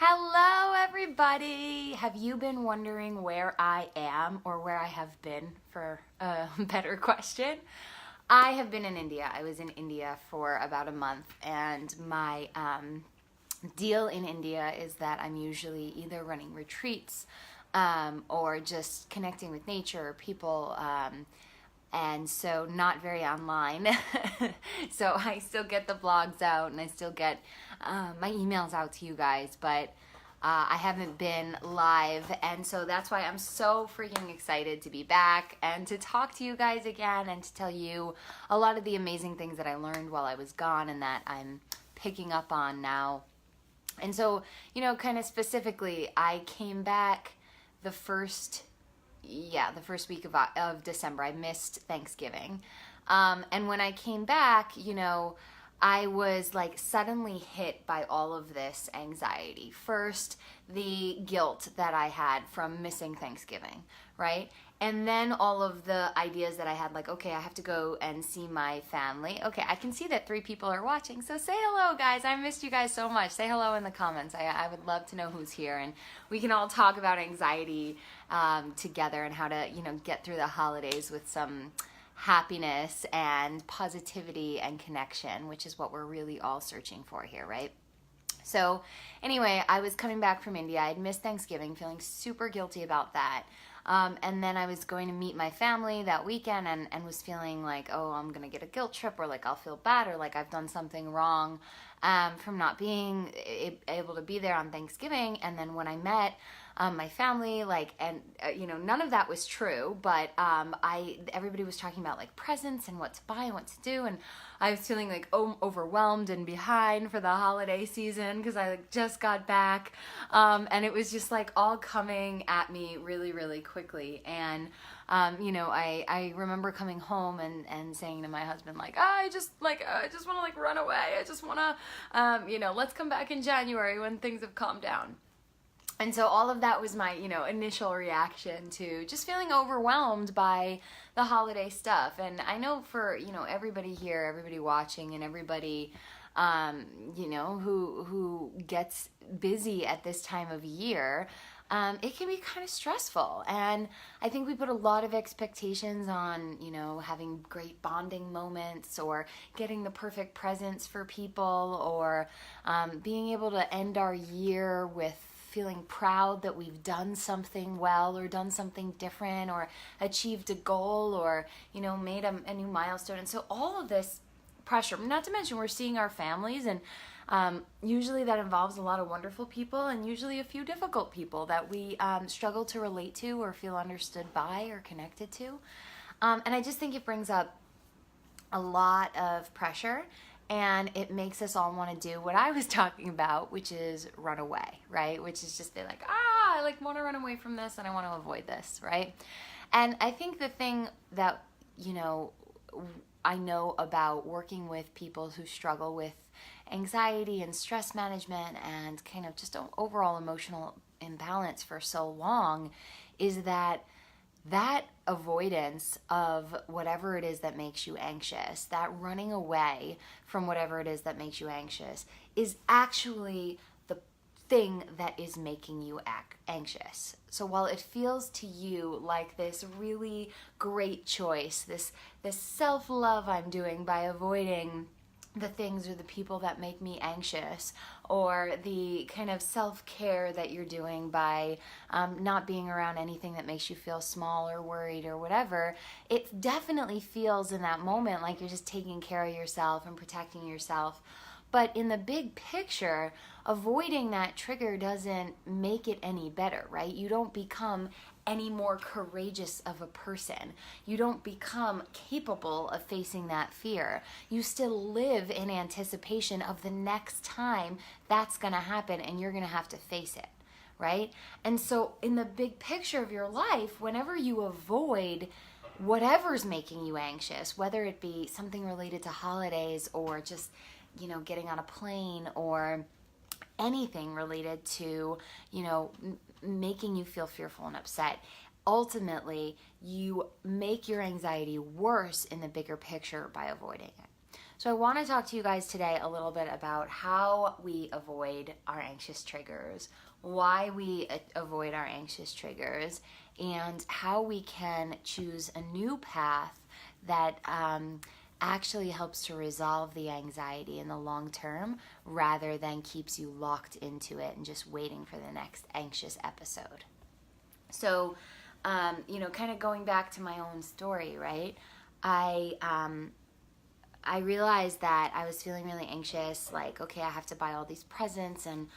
Hello, everybody. Have you been wondering where I am or where I have been, for a better question? I have been in India. I was in India for about a month, and my deal in India is that I'm usually either running retreats or just connecting with nature, people, and so not very online. So I still get the vlogs out and I still get my emails out to you guys, but I haven't been live, and so that's why I'm so freaking excited to be back and to talk to you guys again and to tell you a lot of the amazing things that I learned while I was gone and that I'm picking up on now. And so, kind of specifically, I came back the first week of December. I missed Thanksgiving. And when I came back, I was like suddenly hit by all of this anxiety. First, the guilt that I had from missing Thanksgiving, right? And then all of the ideas that I had, like, okay, I have to go and see my family. Okay, I can see that 3 people are watching, so say hello, guys. I missed you guys so much. Say hello in the comments. I would love to know who's here, and we can all talk about anxiety together and how to, get through the holidays with some happiness and positivity and connection, which is what we're really all searching for here, right? So anyway, I was coming back from India. I'd missed Thanksgiving, feeling super guilty about that. And then I was going to meet my family that weekend and was feeling like, oh, I'm going to get a guilt trip, or like I'll feel bad, or like I've done something wrong from not being able to be there on Thanksgiving. And then when I met my family, none of that was true, but everybody was talking about like presents and what to buy and what to do, and I was feeling like overwhelmed and behind for the holiday season because I just got back, and it was just like all coming at me really, really quickly. And I remember coming home and saying to my husband, like, I just want to like run away. I just want to, let's come back in January when things have calmed down. And so all of that was my, initial reaction to just feeling overwhelmed by the holiday stuff. And I know for, everybody here, everybody watching, and everybody, who gets busy at this time of year, it can be kind of stressful. And I think we put a lot of expectations on, having great bonding moments, or getting the perfect presents for people, or being able to end our year with feeling proud that we've done something well, or done something different, or achieved a goal, or made a new milestone. And so all of this pressure, not to mention we're seeing our families, and usually that involves a lot of wonderful people and usually a few difficult people that we struggle to relate to or feel understood by or connected to. And I just think it brings up a lot of pressure, and it makes us all want to do what I was talking about, which is run away, right? Which is just be like, I want to run away from this and I want to avoid this, right? And I think the thing that, I know about working with people who struggle with anxiety and stress management and kind of just overall emotional imbalance for so long is that avoidance of whatever it is that makes you anxious, that running away from whatever it is that makes you anxious, is actually the thing that is making you anxious. So while it feels to you like this really great choice, this self-love I'm doing by avoiding the things or the people that make me anxious, or the kind of self-care that you're doing by not being around anything that makes you feel small or worried or whatever, it definitely feels in that moment like you're just taking care of yourself and protecting yourself. But in the big picture, avoiding that trigger doesn't make it any better, right? You don't become any more courageous of a person. You don't become capable of facing that fear. You still live in anticipation of the next time that's going to happen, and you're going to have to face it, right? And so in the big picture of your life, whenever you avoid whatever's making you anxious, whether it be something related to holidays, or just, getting on a plane, or anything related to, making you feel fearful and upset, ultimately you make your anxiety worse in the bigger picture by avoiding it. So I want to talk to you guys today a little bit about how we avoid our anxious triggers, why we avoid our anxious triggers, and how we can choose a new path that actually helps to resolve the anxiety in the long term rather than keeps you locked into it and just waiting for the next anxious episode. So, kind of going back to my own story, right? I realized that I was feeling really anxious, like, okay, I have to buy all these presents, and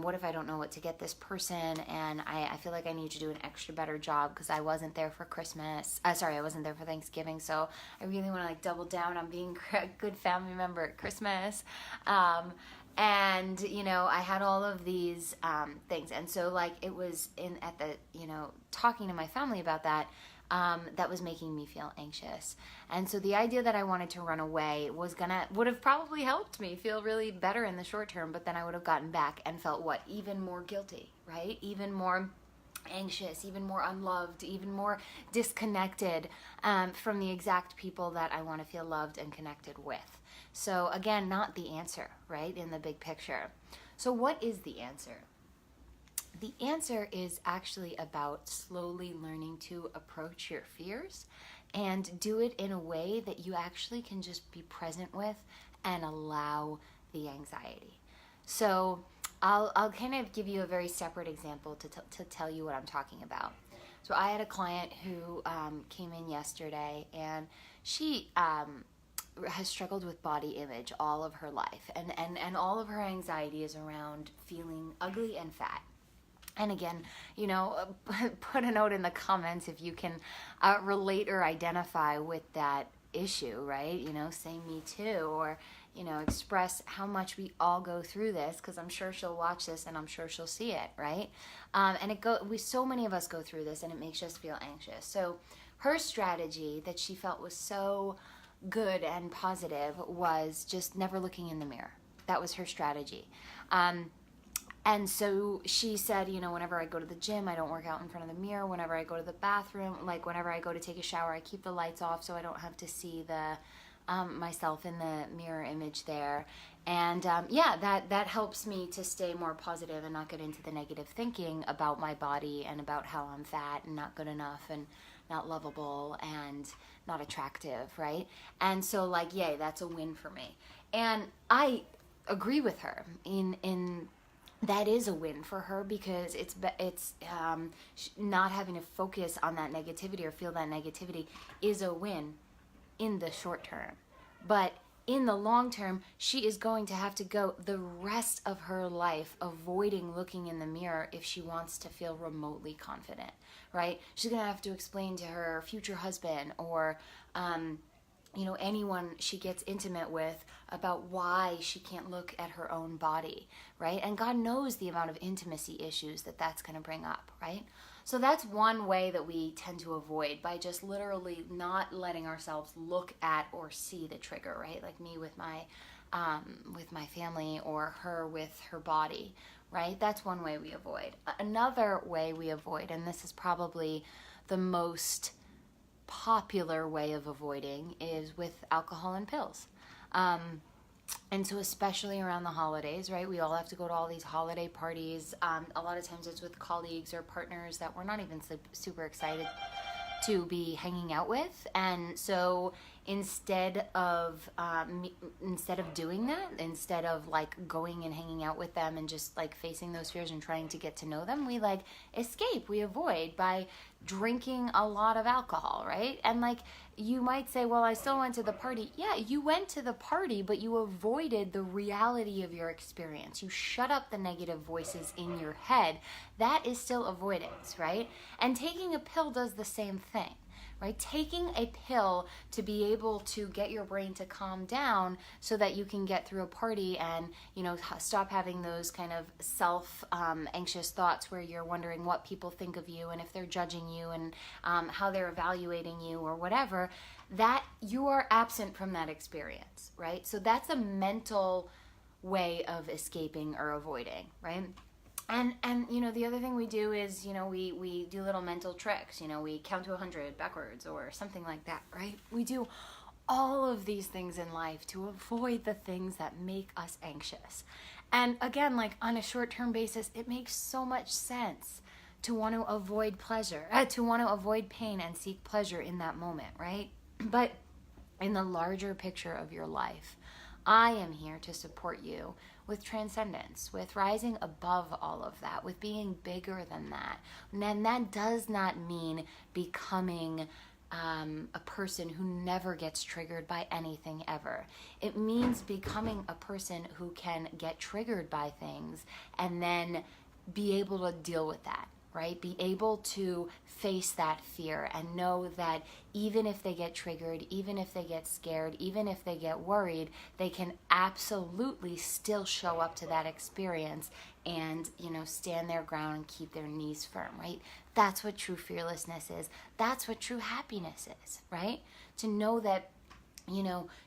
what if I don't know what to get this person, and I feel like I need to do an extra better job because I wasn't there for Christmas. I wasn't there for Thanksgiving, so I really want to like double down on being a good family member at Christmas. And I had all of these things, and so like it was talking to my family about that. That was making me feel anxious. And so the idea that I wanted to run away would have probably helped me feel really better in the short term, but then I would have gotten back and felt even more guilty, right? Even more anxious, even more unloved, even more disconnected from the exact people that I want to feel loved and connected with. So again, not the answer, right, in the big picture. So what is the answer? The answer is actually about slowly learning to approach your fears and do it in a way that you actually can just be present with and allow the anxiety. So I'll kind of give you a very separate example to tell you what I'm talking about. So I had a client who came in yesterday, and she has struggled with body image all of her life, and all of her anxiety is around feeling ugly and fat. And again, put a note in the comments if you can relate or identify with that issue, right? Say me too, or, express how much we all go through this, because I'm sure she'll watch this and I'm sure she'll see it, right? And so many of us go through this, and it makes us feel anxious. So her strategy that she felt was so good and positive was just never looking in the mirror. That was her strategy. And so she said, whenever I go to the gym, I don't work out in front of the mirror. Whenever I go to the bathroom, like whenever I go to take a shower, I keep the lights off so I don't have to see myself in the mirror image there. And that helps me to stay more positive and not get into the negative thinking about my body and about how I'm fat and not good enough and not lovable and not attractive, right? And so yay, that's a win for me. And I agree with her in that is a win for her, because it's not having to focus on that negativity or feel that negativity is a win in the short term. But in the long term, she is going to have to go the rest of her life avoiding looking in the mirror if she wants to feel remotely confident, right? She's going to have to explain to her future husband or anyone she gets intimate with about why she can't look at her own body, right? And God knows the amount of intimacy issues that's going to bring up, right? So that's one way that we tend to avoid, by just literally not letting ourselves look at or see the trigger, right? Like me with my family, or her with her body, right? That's one way we avoid. Another way we avoid, and this is probably the most popular way of avoiding, is with alcohol and pills. And so especially around the holidays, right? We all have to go to all these holiday parties. A lot of times it's with colleagues or partners that we're not even super excited to be hanging out with. And so instead of doing that, instead of going and hanging out with them and just facing those fears and trying to get to know them, we escape, we avoid by drinking a lot of alcohol, right? And you might say, well, I still went to the party. Yeah, you went to the party, but you avoided the reality of your experience. You shut up the negative voices in your head. That is still avoidance, right? And taking a pill does the same thing, right? Taking a pill to be able to get your brain to calm down so that you can get through a party and, stop having those kind of anxious thoughts where you're wondering what people think of you and if they're judging you and how they're evaluating you or whatever, that you are absent from that experience, right? So that's a mental way of escaping or avoiding, right? And the other thing we do is, we do little mental tricks. We count to 100 backwards or something like that, right? We do all of these things in life to avoid the things that make us anxious. And again, like on a short-term basis, it makes so much sense to want to avoid pleasure, to want to avoid pain and seek pleasure in that moment, right? But in the larger picture of your life, I am here to support you with transcendence, with rising above all of that, with being bigger than that. And that does not mean becoming a person who never gets triggered by anything ever. It means becoming a person who can get triggered by things and then be able to deal with that, right? Be able to face that fear and know that even if they get triggered, even if they get scared, even if they get worried, they can absolutely still show up to that experience and, stand their ground and keep their knees firm, right? That's what true fearlessness is. That's what true happiness is, right? To know that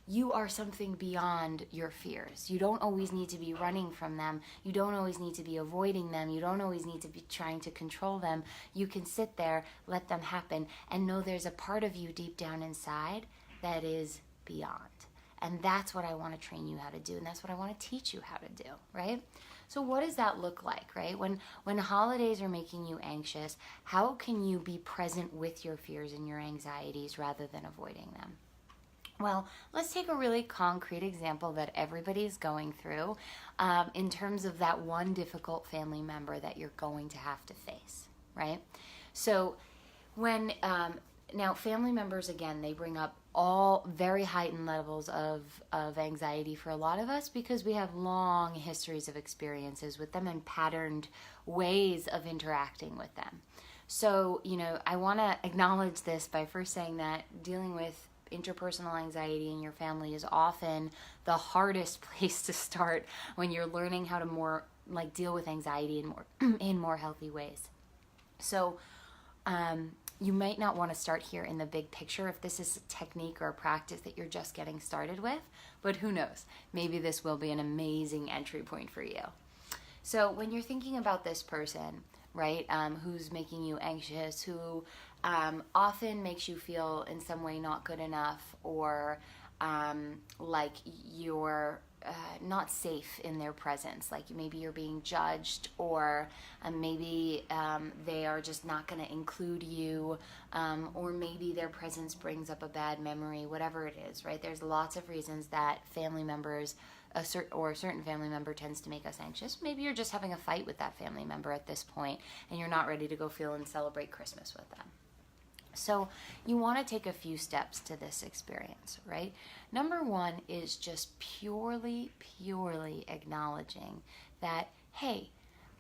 you are something beyond your fears. You don't always need to be running from them. You don't always need to be avoiding them. You don't always need to be trying to control them. You can sit there, let them happen, and know there's a part of you deep down inside that is beyond. And that's what I want to train you how to do, and that's what I want to teach you how to do, right? So what does that look like, right? When holidays are making you anxious, how can you be present with your fears and your anxieties rather than avoiding them? Well, let's take a really concrete example that everybody's going through in terms of that one difficult family member that you're going to have to face, right? So when, now family members, again, they bring up all very heightened levels of anxiety for a lot of us because we have long histories of experiences with them and patterned ways of interacting with them. So, I want to acknowledge this by first saying that dealing with interpersonal anxiety in your family is often the hardest place to start when you're learning how to more deal with anxiety in more healthy ways. So you might not want to start here in the big picture if this is a technique or a practice that you're just getting started with, but who knows, maybe this will be an amazing entry point for you. So when you're thinking about this person, right, who's making you anxious, who often makes you feel in some way not good enough or like you're not safe in their presence, like maybe you're being judged or maybe they are just not going to include you or maybe their presence brings up a bad memory, whatever it is, right? There's lots of reasons that family members a certain family member tends to make us anxious. Maybe you're just having a fight with that family member at this point and you're not ready to go feel and celebrate Christmas with them. So you want to take a few steps to this experience, right? Number one is just purely acknowledging that, hey,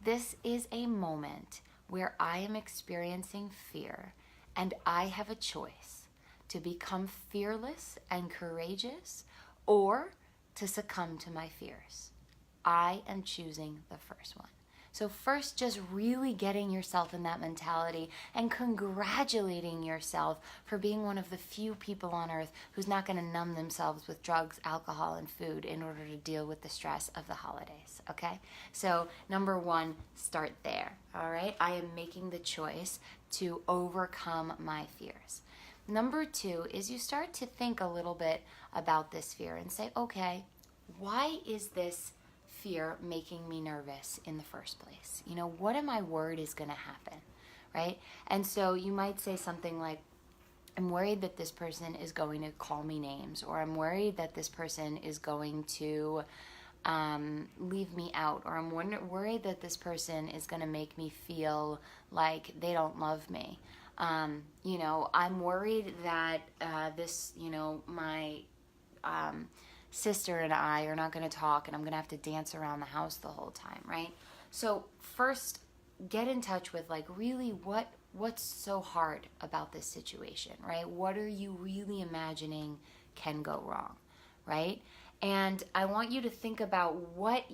this is a moment where I am experiencing fear and I have a choice to become fearless and courageous or to succumb to my fears. I am choosing the first one. So first, just really getting yourself in that mentality and congratulating yourself for being one of the few people on earth who's not going to numb themselves with drugs, alcohol, and food in order to deal with the stress of the holidays, okay? So number one, start there, all right? I am making the choice to overcome my fears. Number two is you start to think a little bit about this fear and say, okay, why is this fear making me nervous in the first place? What am I worried is going to happen, right? And so you might say something like, I'm worried that this person is going to call me names, or I'm worried that this person is going to leave me out, or I'm worried that this person is going to make me feel like they don't love me. I'm worried that my sister and I are not going to talk and I'm going to have to dance around the house the whole time, right? So first, get in touch with really what's so hard about this situation, right? What are you really imagining can go wrong, right? And I want you to think about what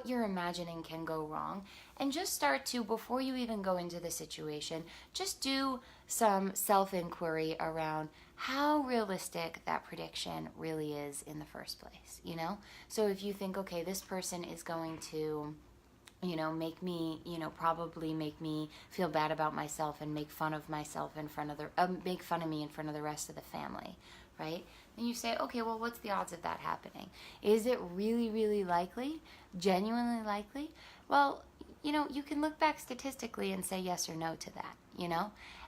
you're imagining can go wrong, and just start to, before you even go into the situation, just do some self-inquiry around how realistic that prediction really is in the first place, So if you think, okay, this person is going to make me, probably make me feel bad about myself and make fun of myself make fun of me in front of the rest of the family, right? And you say, okay, well, what's the odds of that happening? Is it really, really likely? Genuinely likely? Well, you can look back statistically and say yes or no to that.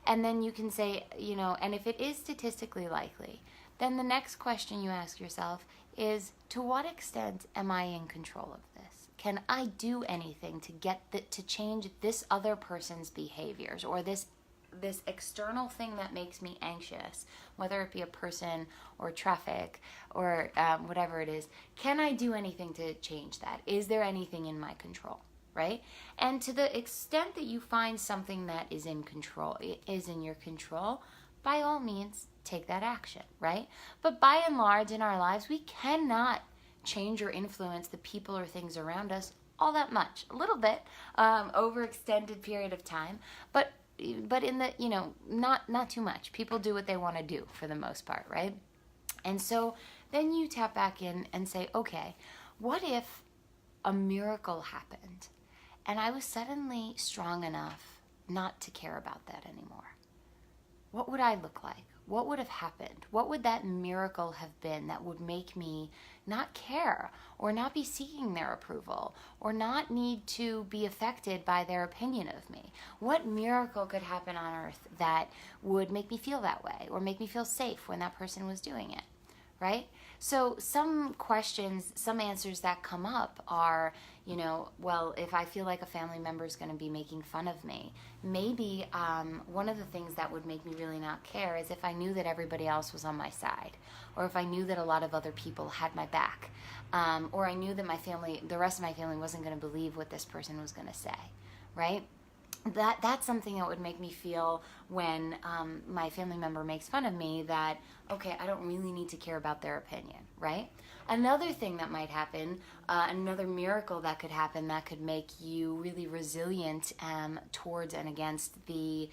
And then you can say, and if it is statistically likely, then the next question you ask yourself is, to what extent am I in control of this? Can I do anything to change this other person's behaviors, or this external thing that makes me anxious, whether it be a person or traffic or whatever it is? Can I do anything to change that? Is there anything in my control, right? And to the extent that you find something that is in your control, by all means, take that action, right? But by and large in our lives, we cannot change or influence the people or things around us all that much. A little bit over extended period of time, but in the, not too much. People do what they want to do for the most part, right? And so then you tap back in and say, okay, what if a miracle happened and I was suddenly strong enough not to care about that anymore? What would I look like? What would have happened? What would that miracle have been that would make me not care, or not be seeking their approval, or not need to be affected by their opinion of me? What miracle could happen on earth that would make me feel that way, or make me feel safe when that person was doing it, right? So some questions, some answers that come up are, well, if I feel like a family member is going to be making fun of me, maybe one of the things that would make me really not care is if I knew that everybody else was on my side, or if I knew that a lot of other people had my back, or I knew that the rest of my family wasn't going to believe what this person was going to say, right? That's something that would make me feel when my family member makes fun of me, that, okay, I don't really need to care about their opinion, right? Another thing that might happen, another miracle that could happen that could make you really resilient towards and against the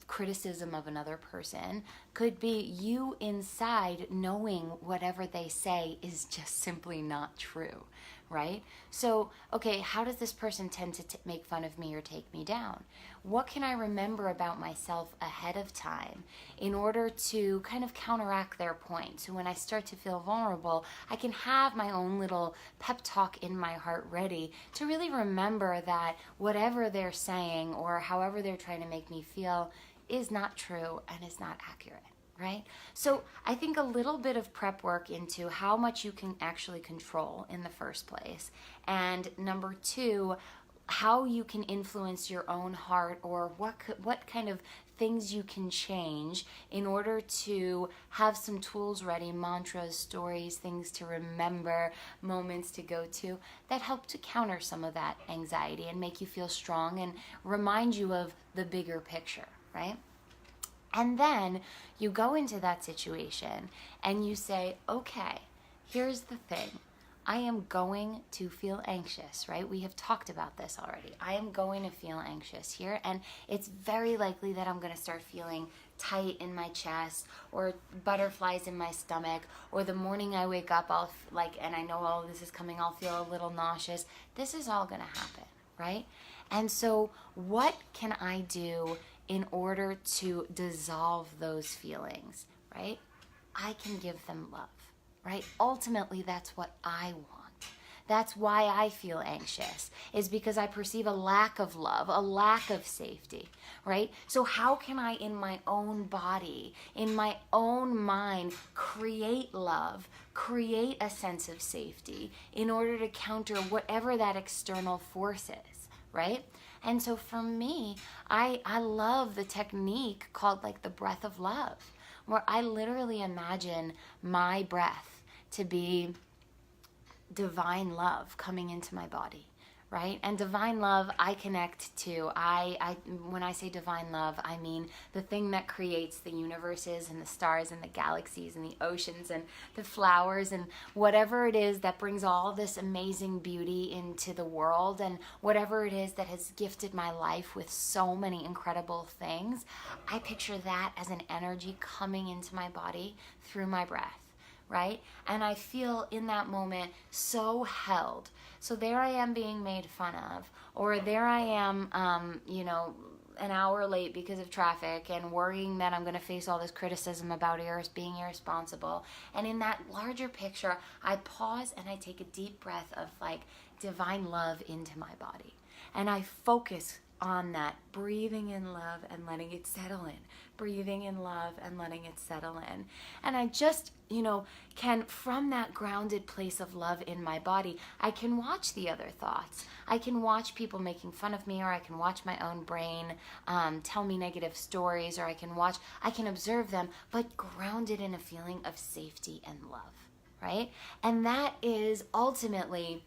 criticism of another person, could be you inside knowing whatever they say is just simply not true, right? So, okay, how does this person tend to make fun of me or take me down? What can I remember about myself ahead of time in order to kind of counteract their point? So when I start to feel vulnerable, I can have my own little pep talk in my heart ready to really remember that whatever they're saying or however they're trying to make me feel is not true and is not accurate. Right? So I think a little bit of prep work into how much you can actually control in the first place. And number two, how you can influence your own heart, or what kind of things you can change in order to have some tools ready, mantras, stories, things to remember, moments to go to that help to counter some of that anxiety and make you feel strong and remind you of the bigger picture, right? And then you go into that situation and you say, okay, here's the thing. I am going to feel anxious, right? We have talked about this already. I am going to feel anxious here, and it's very likely that I'm going to start feeling tight in my chest, or butterflies in my stomach, or the morning I wake up, and I know all of this is coming, I'll feel a little nauseous. This is all going to happen, right? And so what can I do in order to dissolve those feelings, right? I can give them love, right? Ultimately, that's what I want. That's why I feel anxious, is because I perceive a lack of love, a lack of safety, right? So how can I, in my own body, in my own mind, create love, create a sense of safety in order to counter whatever that external force is, right? And so for me, I love the technique called like the breath of love, where I literally imagine my breath to be divine love coming into my body, right? And divine love, I connect to, when I say divine love, I mean the thing that creates the universes and the stars and the galaxies and the oceans and the flowers and whatever it is that brings all this amazing beauty into the world, and whatever it is that has gifted my life with so many incredible things. I picture that as an energy coming into my body through my breath. Right? And I feel in that moment so held. So there I am being made fun of, or there I am, an hour late because of traffic and worrying that I'm going to face all this criticism about being irresponsible. And in that larger picture, I pause and I take a deep breath of like divine love into my body. And I focus on that, breathing in love and letting it settle in, breathing in love and letting it settle in. And I just, can, from that grounded place of love in my body, I can watch the other thoughts. I can watch people making fun of me, or I can watch my own brain tell me negative stories, or I can observe them, but grounded in a feeling of safety and love, right? And that is ultimately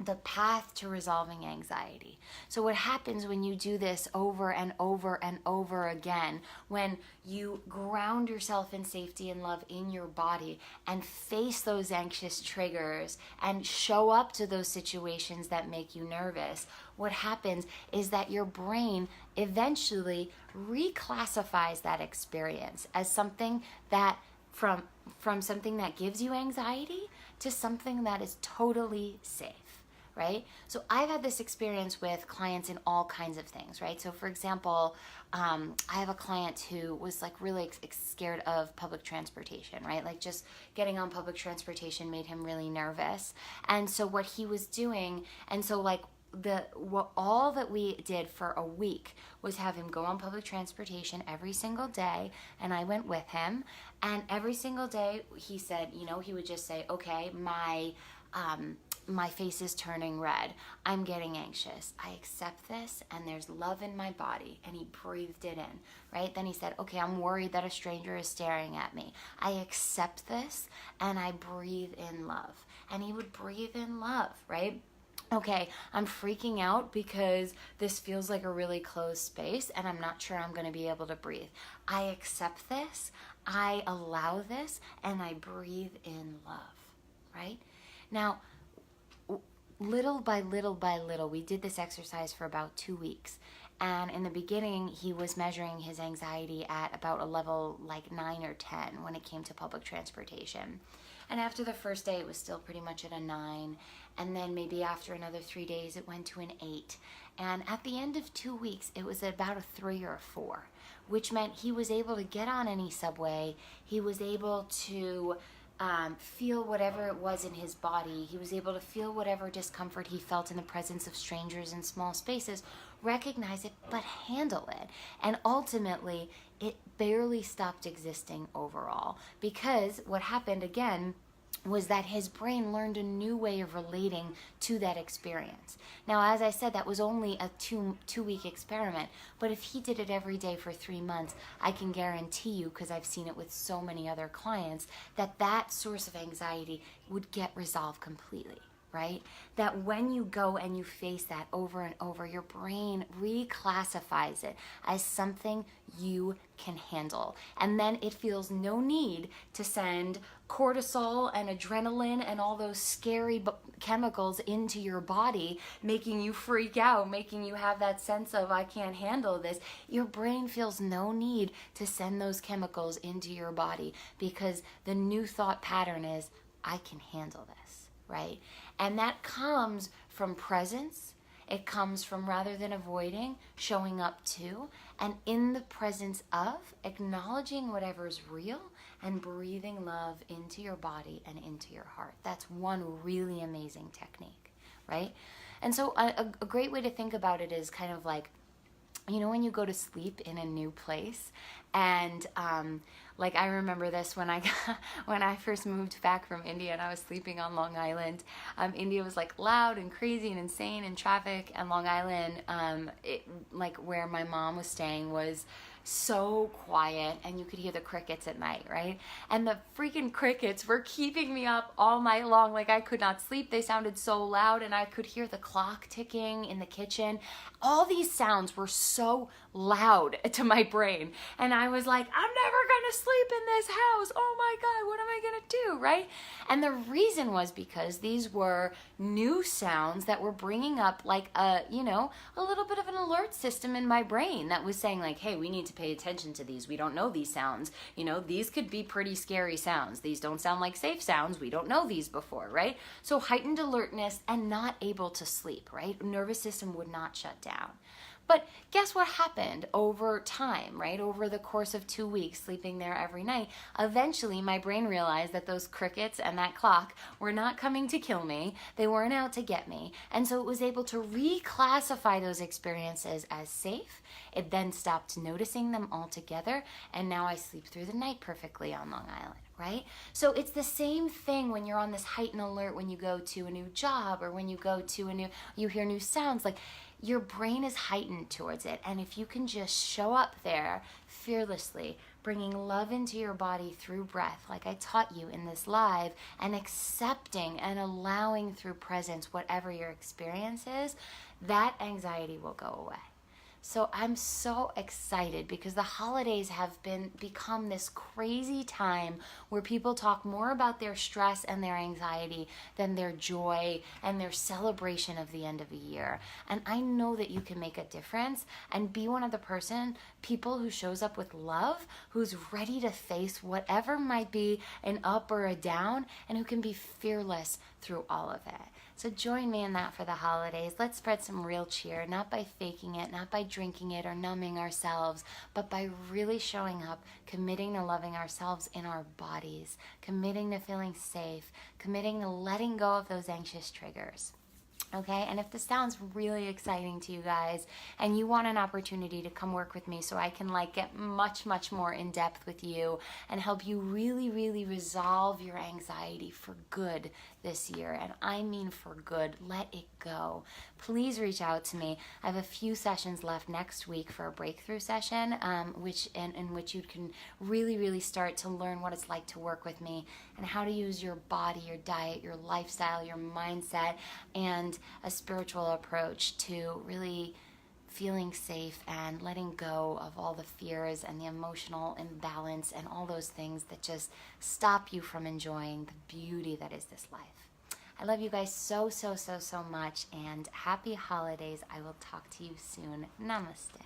the path to resolving anxiety. So what happens when you do this over and over and over again, when you ground yourself in safety and love in your body and face those anxious triggers and show up to those situations that make you nervous, what happens is that your brain eventually reclassifies that experience as something that from something that gives you anxiety to something that is totally safe. Right? So I've had this experience with clients in all kinds of things, right? So for example, I have a client who was like really scared of public transportation, right? Like just getting on public transportation made him really nervous. And so what he was doing, and so like all that we did for a week was have him go on public transportation every single day, and I went with him. And every single day he said, he would just say, okay, my face is turning red. I'm getting anxious. I accept this, and there's love in my body. And he breathed it in, right? Then he said, okay, I'm worried that a stranger is staring at me. I accept this, and I breathe in love. And he would breathe in love, right? Okay, I'm freaking out because this feels like a really closed space, and I'm not sure I'm going to be able to breathe. I accept this, I allow this, and I breathe in love, right? Now, little by little, we did this exercise for about 2 weeks. And in the beginning, he was measuring his anxiety at about a level like 9 or 10 when it came to public transportation. And after the first day, it was still pretty much at a 9. And then maybe after another 3 days, it went to an 8. And at the end of 2 weeks, it was about a 3 or a 4, which meant he was able to get on any subway. He was able to feel whatever it was in his body. He was able to feel whatever discomfort he felt in the presence of strangers in small spaces, recognize it, but handle it. And ultimately, it barely stopped existing overall, because what happened again was that his brain learned a new way of relating to that experience. Now, as I said, that was only a two-week experiment, but if he did it every day for 3 months, I can guarantee you, because I've seen it with so many other clients, that source of anxiety would get resolved completely. Right? That when you go and you face that over and over, your brain reclassifies it as something you can handle. And then it feels no need to send cortisol and adrenaline and all those scary chemicals into your body, making you freak out, making you have that sense of, I can't handle this. Your brain feels no need to send those chemicals into your body, because the new thought pattern is, I can handle this, right? And that comes from presence. It comes from, rather than avoiding, showing up to, and in the presence of, acknowledging whatever's real and breathing love into your body and into your heart. That's one really amazing technique, right? And so a great way to think about it is kind of like, when you go to sleep in a new place, and like I remember this when I first moved back from India and I was sleeping on Long Island. India was like loud and crazy and insane and traffic, and Long Island, like where my mom was staying, was so quiet, and you could hear the crickets at night, right? And the freaking crickets were keeping me up all night long. Like I could not sleep. They sounded so loud, and I could hear the clock ticking in the kitchen. All these sounds were so loud to my brain, and I was like, I'm never gonna sleep in this house. Oh my God, what am I gonna do, right? And the reason was because these were new sounds that were bringing up like a little bit of an alert system in my brain that was saying like, hey, we need to pay attention to these. We don't know these sounds. These could be pretty scary sounds. These don't sound like safe sounds. We don't know these before, right? So heightened alertness and not able to sleep, right? Nervous system would not shut down. But guess what happened over time, right? Over the course of 2 weeks, sleeping there every night, eventually my brain realized that those crickets and that clock were not coming to kill me. They weren't out to get me. And so it was able to reclassify those experiences as safe. It then stopped noticing them altogether, and now I sleep through the night perfectly on Long Island, right? So it's the same thing when you're on this heightened alert when you go to a new job, or when you go to you hear new sounds. Like, your brain is heightened towards it. And if you can just show up there fearlessly, bringing love into your body through breath, like I taught you in this live, and accepting and allowing through presence whatever your experience is, that anxiety will go away. So I'm so excited because the holidays have become this crazy time where people talk more about their stress and their anxiety than their joy and their celebration of the end of a year. And I know that you can make a difference and be one of the people who shows up with love, who's ready to face whatever might be an up or a down, and who can be fearless through all of it. So join me in that for the holidays. Let's spread some real cheer, not by faking it, not by drinking it or numbing ourselves, but by really showing up, committing to loving ourselves in our bodies, committing to feeling safe, committing to letting go of those anxious triggers. Okay, and if this sounds really exciting to you guys and you want an opportunity to come work with me so I can get much, much more in depth with you and help you really, really resolve your anxiety for good this year, and I mean for good, let it go, please reach out to me. I have a few sessions left next week for a breakthrough session, in which you can really, really start to learn what it's like to work with me and how to use your body, your diet, your lifestyle, your mindset, and a spiritual approach to really feeling safe and letting go of all the fears and the emotional imbalance and all those things that just stop you from enjoying the beauty that is this life. I love you guys so, so, so, so much, and happy holidays. I will talk to you soon. Namaste.